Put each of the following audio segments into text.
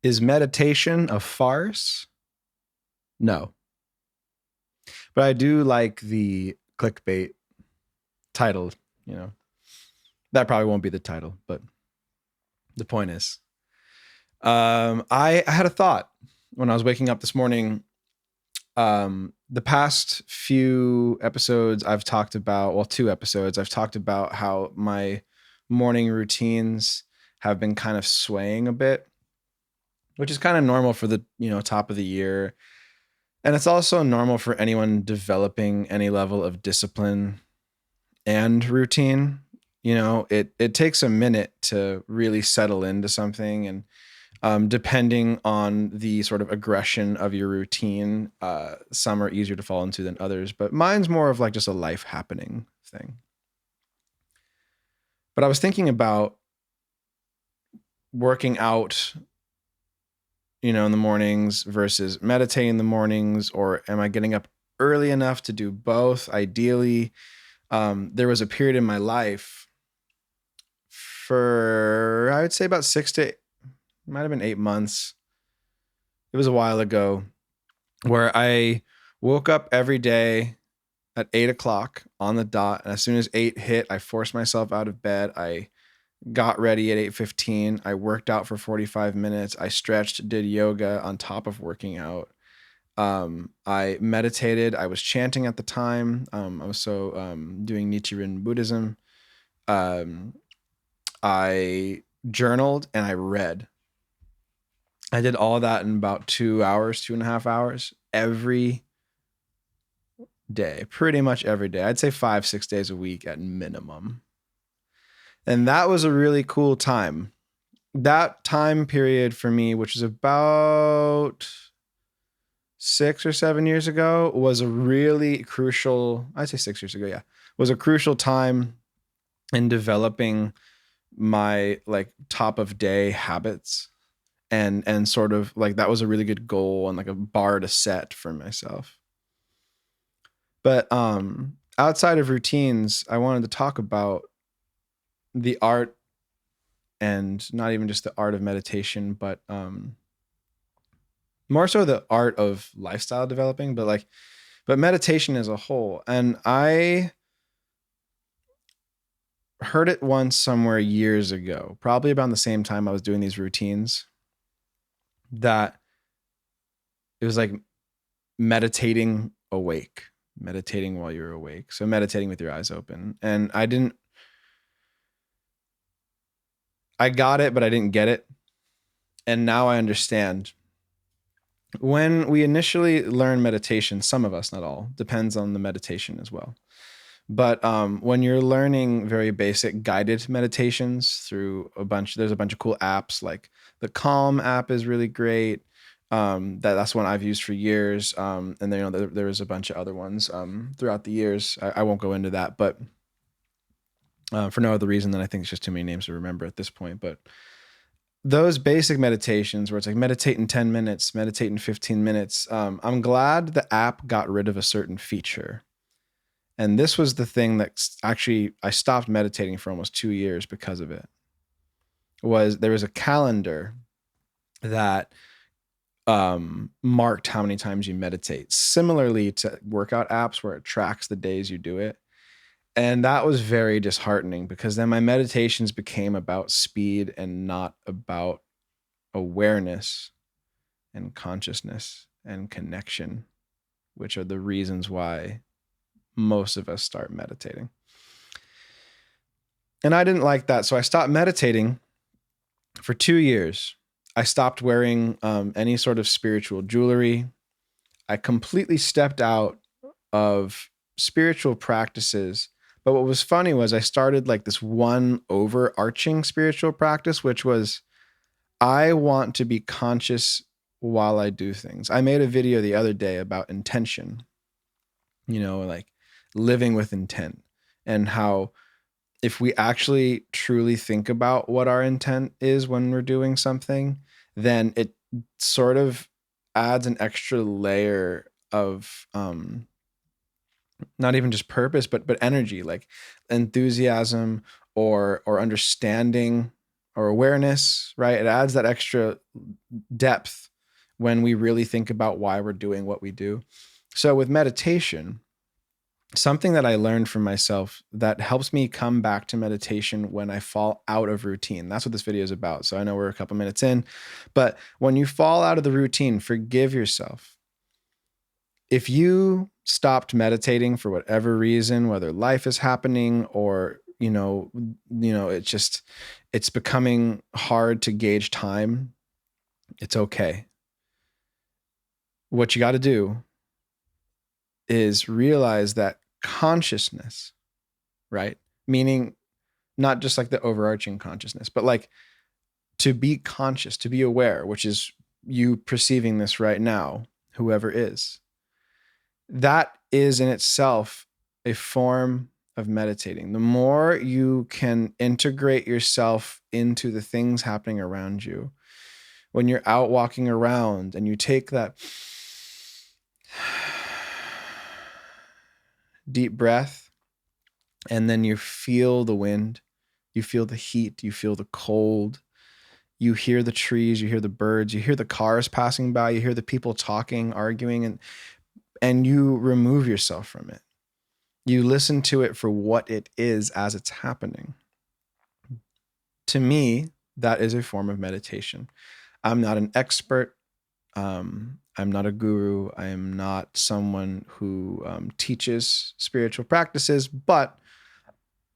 Is meditation a farce? No. But I do like the clickbait title, you know. That probably won't be the title, but the point is. I had a thought when I was waking up this morning. The past few episodes I've talked about, well, 2 episodes, I've talked about how my morning routines have been kind of swaying a bit, which is kind of normal for the, top of the year. And it's also normal for anyone developing any level of discipline and routine. It takes a minute to really settle into something. And depending on the sort of aggression of your routine, some are easier to fall into than others. But mine's more of like just a life happening thing. But I was thinking about working out, in the mornings versus meditating in the mornings, or am I getting up early enough to do both? Ideally, there was a period in my life for, I would say, about 6 to, might have been 8 months. It was a while ago, where I woke up every day at 8 o'clock on the dot. And as soon as 8 hit, I forced myself out of bed. I got ready at 8:15. I worked out for 45 minutes. I stretched, did yoga on top of working out. I meditated. I was chanting at the time. I was doing Nichiren Buddhism. Um, I journaled and I read. I did all of that in about 2 hours, 2.5 hours every day, pretty much every day. I'd say 5, 6 days a week at minimum. And that was a really cool time. That time period for me, which is about 6 or 7 years ago, was a really crucial, I'd say 6 years ago, yeah, was a crucial time in developing my like top of day habits. And sort of like that was a really good goal and like a bar to set for myself. But outside of routines, I wanted to talk about the art, and not even just the art of meditation, but more so the art of lifestyle developing, but meditation as a whole. And I heard it once somewhere years ago, probably around the same time I was doing these routines, that it was like meditating awake, meditating while you're awake. So meditating with your eyes open. And I got it, but I didn't get it. And now I understand. When we initially learn meditation, some of us, not all, depends on the meditation as well. But when you're learning very basic guided meditations through there's a bunch of cool apps. Like the Calm app is really great. That's one I've used for years. And then, there was a bunch of other ones throughout the years. I won't go into that, but for no other reason than I think it's just too many names to remember at this point. But those basic meditations where it's like meditate in 10 minutes, meditate in 15 minutes. I'm glad the app got rid of a certain feature. And this was the thing that actually I stopped meditating for almost 2 years because of it. There was a calendar that marked how many times you meditate, similarly to workout apps where it tracks the days you do it. And that was very disheartening because then my meditations became about speed and not about awareness and consciousness and connection, which are the reasons why most of us start meditating. And I didn't like that. So I stopped meditating for 2 years. I stopped wearing any sort of spiritual jewelry. I completely stepped out of spiritual practices. But what was funny was I started like this one overarching spiritual practice, which was I want to be conscious while I do things. I made a video the other day about intention, like living with intent, and how if we actually truly think about what our intent is when we're doing something, then it sort of adds an extra layer of not even just purpose, but energy, like enthusiasm or understanding or awareness, right? It adds that extra depth when we really think about why we're doing what we do. So with meditation, something that I learned from myself that helps me come back to meditation when I fall out of routine. That's what this video is about. So I know we're a couple minutes in, but when you fall out of the routine, forgive yourself. If you stopped meditating for whatever reason, whether life is happening or, it's becoming hard to gauge time, it's okay. What you got to do is realize that consciousness, right? Meaning not just like the overarching consciousness, but like to be conscious, to be aware, which is you perceiving this right now, whoever is. That is in itself a form of meditating. The more you can integrate yourself into the things happening around you, when you're out walking around and you take that deep breath, and then you feel the wind, you feel the heat, you feel the cold, you hear the trees, you hear the birds, you hear the cars passing by, you hear the people talking, arguing, and you remove yourself from it. You listen to it for what it is as it's happening. To me, that is a form of meditation. I'm not an expert. I'm not a guru. I am not someone who teaches spiritual practices, but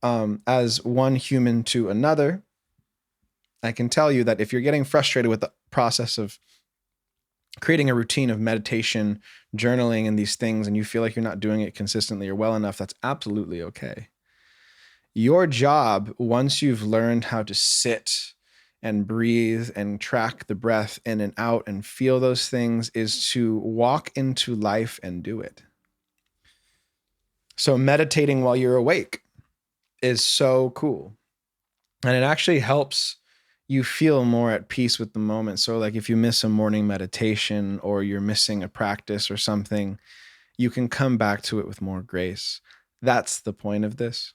as one human to another, I can tell you that if you're getting frustrated with the process of creating a routine of meditation, journaling, and these things, and you feel like you're not doing it consistently or well enough, that's absolutely okay. Your job, once you've learned how to sit and breathe and track the breath in and out and feel those things, is to walk into life and do it. So meditating while you're awake is so cool. And it actually helps you feel more at peace with the moment. So like if you miss a morning meditation or you're missing a practice or something, you can come back to it with more grace. That's the point of this.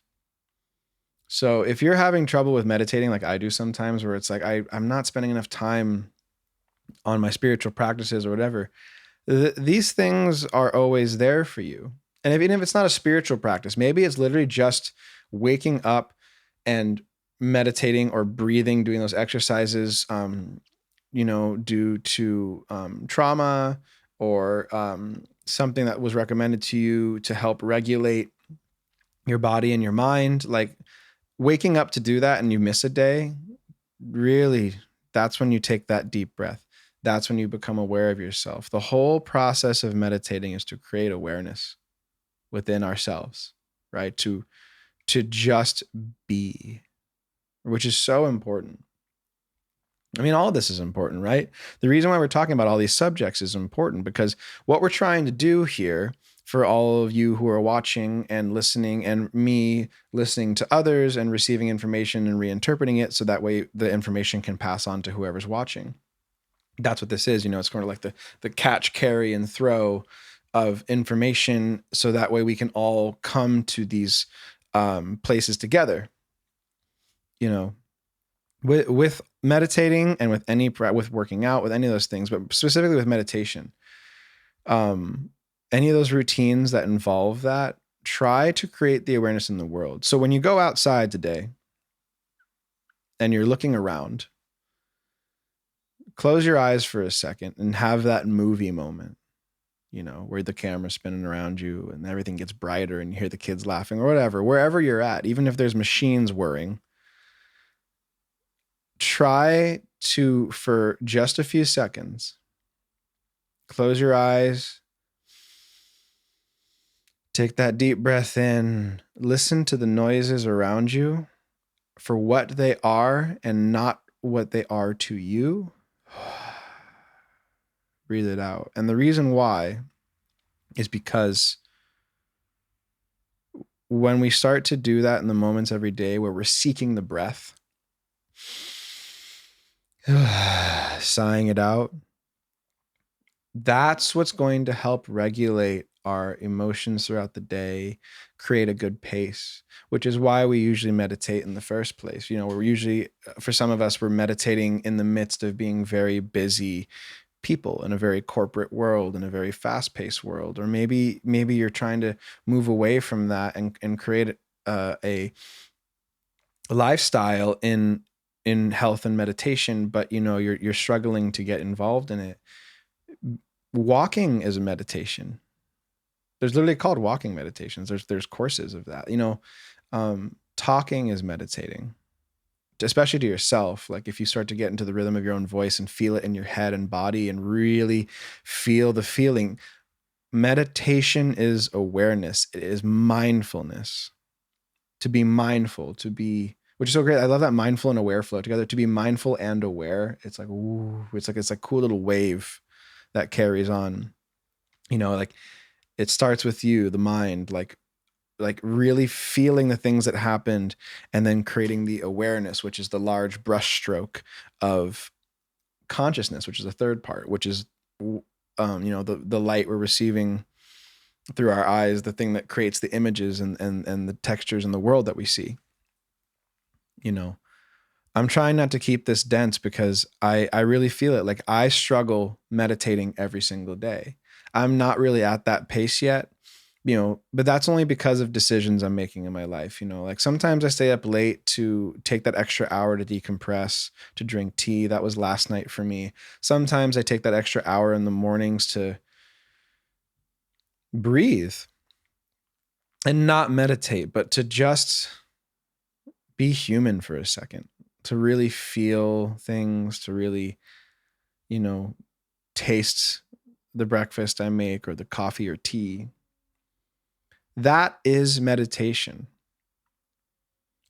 So if you're having trouble with meditating, like I do sometimes, where it's like I'm not spending enough time on my spiritual practices or whatever, these things are always there for you. And even if it's not a spiritual practice, maybe it's literally just waking up and meditating or breathing, doing those exercises, due to trauma or something that was recommended to you to help regulate your body and your mind. Like waking up to do that and you miss a day, really, that's when you take that deep breath. That's when you become aware of yourself. The whole process of meditating is to create awareness within ourselves, right? To just be, which is so important. I mean, all of this is important, right? The reason why we're talking about all these subjects is important because what we're trying to do here for all of you who are watching and listening, and me listening to others and receiving information and reinterpreting it so that way the information can pass on to whoever's watching. That's what this is. It's kind of like the catch, carry, and throw of information so that way we can all come to these places together. With meditating and with working out, with any of those things, but specifically with meditation, any of those routines that involve that, try to create the awareness in the world. So when you go outside today and you're looking around, close your eyes for a second and have that movie moment, where the camera's spinning around you and everything gets brighter and you hear the kids laughing or whatever, wherever you're at, even if there's machines whirring. Try to, for just a few seconds, close your eyes, take that deep breath in, listen to the noises around you for what they are and not what they are to you. Breathe it out. And the reason why is because when we start to do that in the moments every day where we're seeking the breath, sighing it out, that's what's going to help regulate our emotions throughout the day, create a good pace, which is why we usually meditate in the first place. We're usually, for some of us, we're meditating in the midst of being very busy people in a very corporate world, in a very fast-paced world. Or maybe you're trying to move away from that and create a lifestyle in health and meditation, but you're struggling to get involved in it. Walking is a meditation. There's literally called walking meditations. There's courses of that. Talking is meditating, especially to yourself. Like if you start to get into the rhythm of your own voice and feel it in your head and body and really feel the feeling. Meditation is awareness. It is mindfulness. To be mindful, which is so great. I love that mindful and aware flow together. To be mindful and aware. It's like, ooh, it's like cool little wave that carries on. Like it starts with you, the mind, like really feeling the things that happened, and then creating the awareness, which is the large brushstroke of consciousness, which is the third part, which is, the light we're receiving through our eyes, the thing that creates the images and the textures in the world that we see. I'm trying not to keep this dense because I really feel it. Like I struggle meditating every single day. I'm not really at that pace yet, but that's only because of decisions I'm making in my life. Like sometimes I stay up late to take that extra hour to decompress, to drink tea. That was last night for me. Sometimes I take that extra hour in the mornings to breathe and not meditate, but to just be human for a second, to really feel things, to really, taste the breakfast I make or the coffee or tea. That is meditation.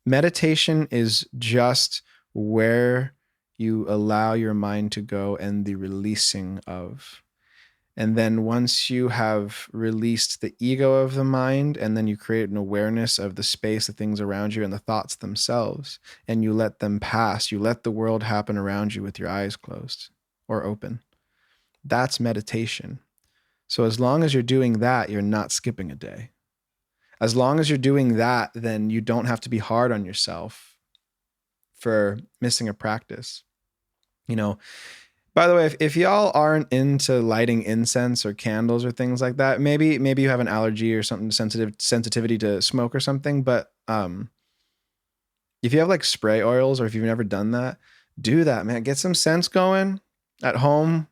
Meditation is just where you allow your mind to go and the releasing of. And then once you have released the ego of the mind, and then you create an awareness of the space, the things around you, and the thoughts themselves, and you let them pass, you let the world happen around you with your eyes closed or open. That's meditation. So as long as you're doing that, you're not skipping a day. As long as you're doing that, then you don't have to be hard on yourself for missing a practice. By the way, if y'all aren't into lighting incense or candles or things like that, maybe you have an allergy or something, sensitivity to smoke or something. But if you have like spray oils, or if you've never done that, do that, man. Get some scents going at home.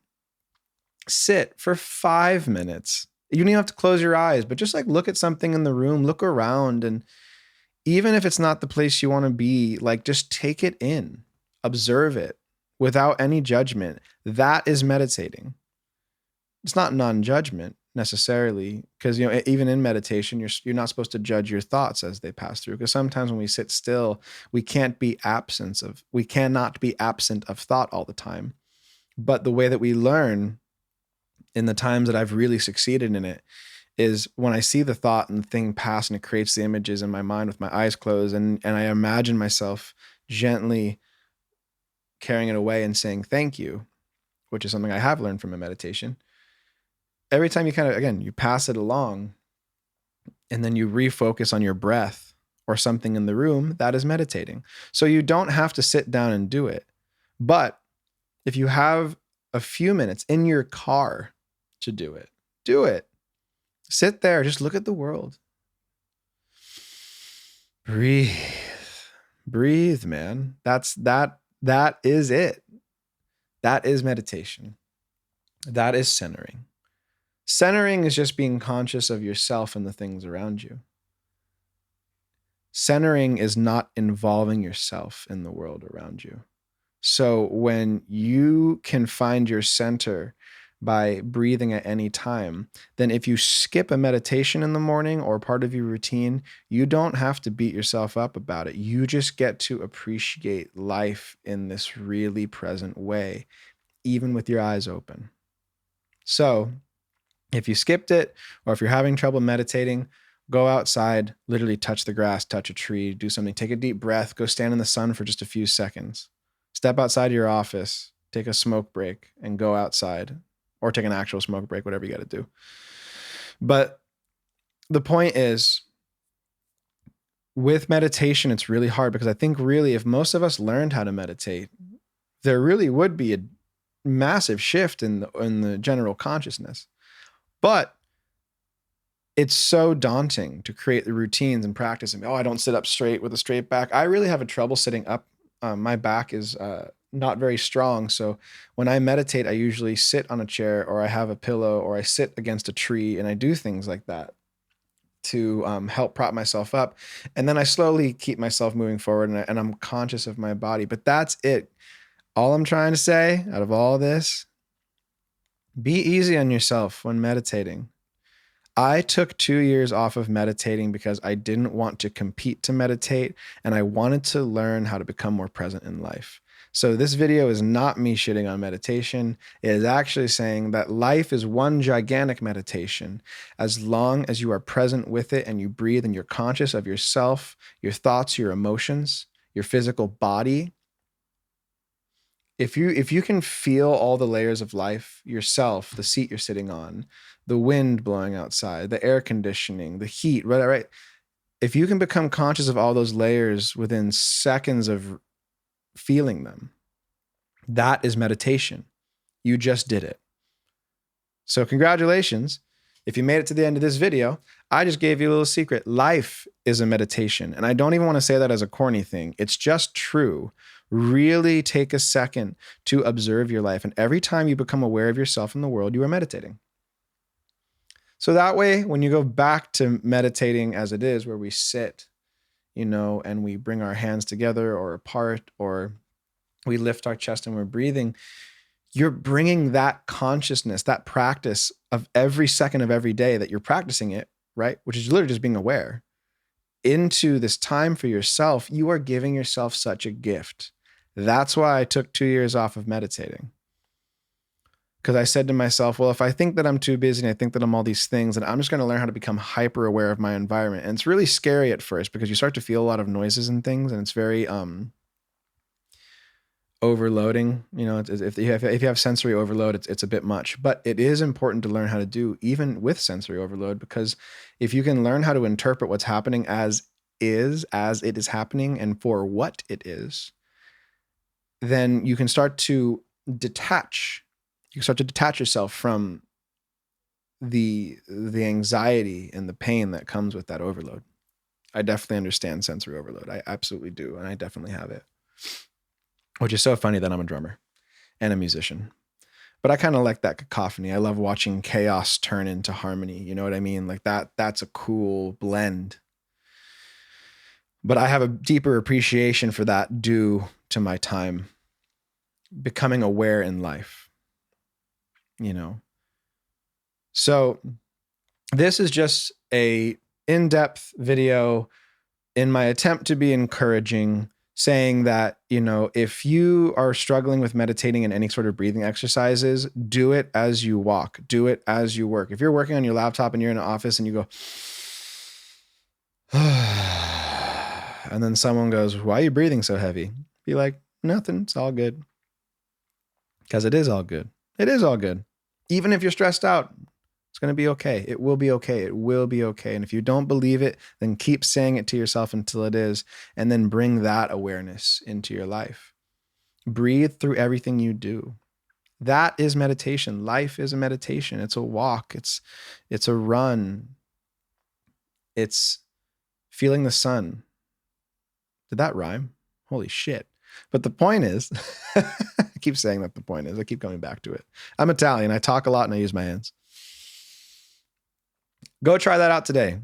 Sit for 5 minutes. You don't even have to close your eyes, but just like look at something in the room, look around, and even if it's not the place you want to be, like just take it in, observe it without any judgment. That is meditating. It's not non-judgment necessarily, because even in meditation, you're not supposed to judge your thoughts as they pass through. Because sometimes when we sit still, we cannot be absent of thought all the time. But the way that we learn, in the times that I've really succeeded in it, is when I see the thought and the thing pass and it creates the images in my mind with my eyes closed, and I imagine myself gently carrying it away and saying thank you, which is something I have learned from a meditation. Every time you you pass it along and then you refocus on your breath or something in the room, that is meditating. So you don't have to sit down and do it. But if you have a few minutes in your car to do it, do it. Sit there, just look at the world. Breathe, man. That is it. That is meditation. That is centering. Centering is just being conscious of yourself and the things around you. Centering is not involving yourself in the world around you. So when you can find your center by breathing at any time, then if you skip a meditation in the morning or part of your routine, you don't have to beat yourself up about it. You just get to appreciate life in this really present way, even with your eyes open. So if you skipped it, or if you're having trouble meditating, go outside, literally touch the grass, touch a tree, do something, take a deep breath, go stand in the sun for just a few seconds. Step outside your office, take a smoke break, and go outside, or take an actual smoke break, whatever you got to do. But the point is, with meditation, it's really hard because I think really if most of us learned how to meditate, there really would be a massive shift in the general consciousness. But it's so daunting to create the routines and practice. And I don't sit up straight with a straight back. I really have a trouble sitting up. My back is not very strong. So when I meditate, I usually sit on a chair, or I have a pillow, or I sit against a tree, and I do things like that to help prop myself up. And then I slowly keep myself moving forward, and I'm conscious of my body. But that's it. All I'm trying to say out of all this, be easy on yourself when meditating. I took 2 years off of meditating because I didn't want to compete to meditate, and I wanted to learn how to become more present in life. So this video is not me shitting on meditation. It is actually saying that life is one gigantic meditation. As long as you are present with it and you breathe and you're conscious of yourself, your thoughts, your emotions, your physical body. If you can feel all the layers of life, yourself, the seat you're sitting on, the wind blowing outside, the air conditioning, the heat, right? If you can become conscious of all those layers within seconds of feeling them, that is meditation. You just did it. So congratulations. If you made it to the end of this video, I just gave you a little secret. Life is a meditation. And I don't even want to say that as a corny thing. It's just true. Really take a second to observe your life. And every time you become aware of yourself in the world, you are meditating. So that way, when you go back to meditating as it is, where we sit, and we bring our hands together or apart, or we lift our chest and we're breathing, you're bringing that consciousness, that practice of every second of every day that you're practicing it, right? Which is literally just being aware, into this time for yourself. You are giving yourself such a gift. That's why I took 2 years off of meditating. Because I said to myself, well, if I think that I'm too busy and I think that I'm all these things, then I'm just going to learn how to become hyper aware of my environment. And it's really scary at first because you start to feel a lot of noises and things, and it's very overloading. If you have sensory overload, it's a bit much. But it is important to learn how to do even with sensory overload, because if you can learn how to interpret what's happening as it is happening and for what it is, then you can start to detach. You start to detach yourself from the anxiety and the pain that comes with that overload. I definitely understand sensory overload. I absolutely do. And I definitely have it. Which is so funny that I'm a drummer and a musician. But I kind of like that cacophony. I love watching chaos turn into harmony. You know what I mean? Like that's a cool blend. But I have a deeper appreciation for that due to my time becoming aware in life. So this is just a in-depth video in my attempt to be encouraging, saying that, if you are struggling with meditating and any sort of breathing exercises, do it as you walk, do it as you work. If you're working on your laptop and you're in an office and you go, and then someone goes, why are you breathing so heavy? Be like, nothing, it's all good. Because it is all good. It is all good. Even if you're stressed out, it's going to be okay. It will be okay. It will be okay. And if you don't believe it, then keep saying it to yourself until it is, and then bring that awareness into your life. Breathe through everything you do. That is meditation. Life is a meditation. It's a walk. It's a run. It's feeling the sun. Did that rhyme? Holy shit. But the point is, I keep saying that the point is, I keep coming back to it. I'm Italian. I talk a lot and I use my hands. Go try that out today.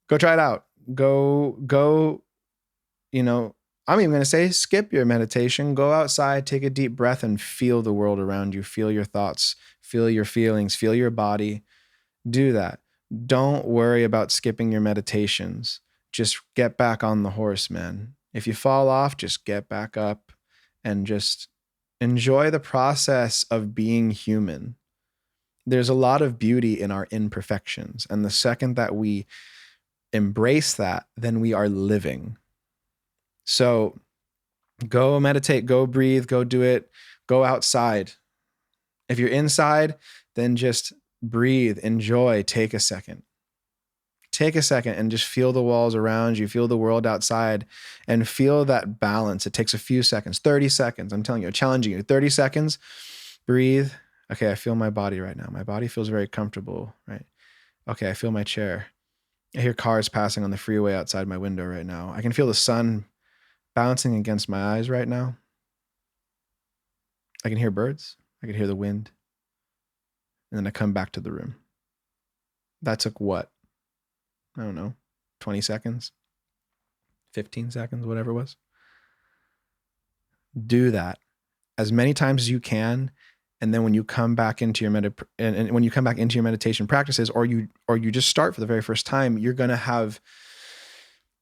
Go try it out. Go, I'm even going to say skip your meditation. Go outside, take a deep breath and feel the world around you. Feel your thoughts, feel your feelings, feel your body. Do that. Don't worry about skipping your meditations. Just get back on the horse, man. If you fall off, just get back up and just enjoy the process of being human. There's a lot of beauty in our imperfections. And the second that we embrace that, then we are living. So go meditate, go breathe, go do it, go outside. If you're inside, then just breathe, enjoy, take a second. Take a second and just feel the walls around you, feel the world outside, and feel that balance. It takes a few seconds, 30 seconds. I'm telling you, I'm challenging you. 30 seconds, breathe. Okay, I feel my body right now. My body feels very comfortable, right? Okay, I feel my chair. I hear cars passing on the freeway outside my window right now. I can feel the sun bouncing against my eyes right now. I can hear birds. I can hear the wind. And then I come back to the room. That took what? I don't know, 20 seconds, 15 seconds, whatever it was. Do that as many times as you can. And then when you come back into your when you come back into your meditation practices, or you just start for the very first time, you're going to have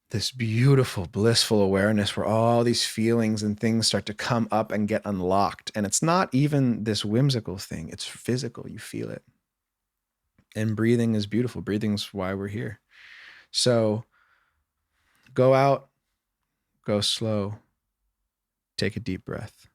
this beautiful, blissful awareness where all these feelings and things start to come up and get unlocked. And it's not even this whimsical thing. It's physical. You feel it. And breathing is beautiful. Breathing's why we're here. So go out, go slow, take a deep breath.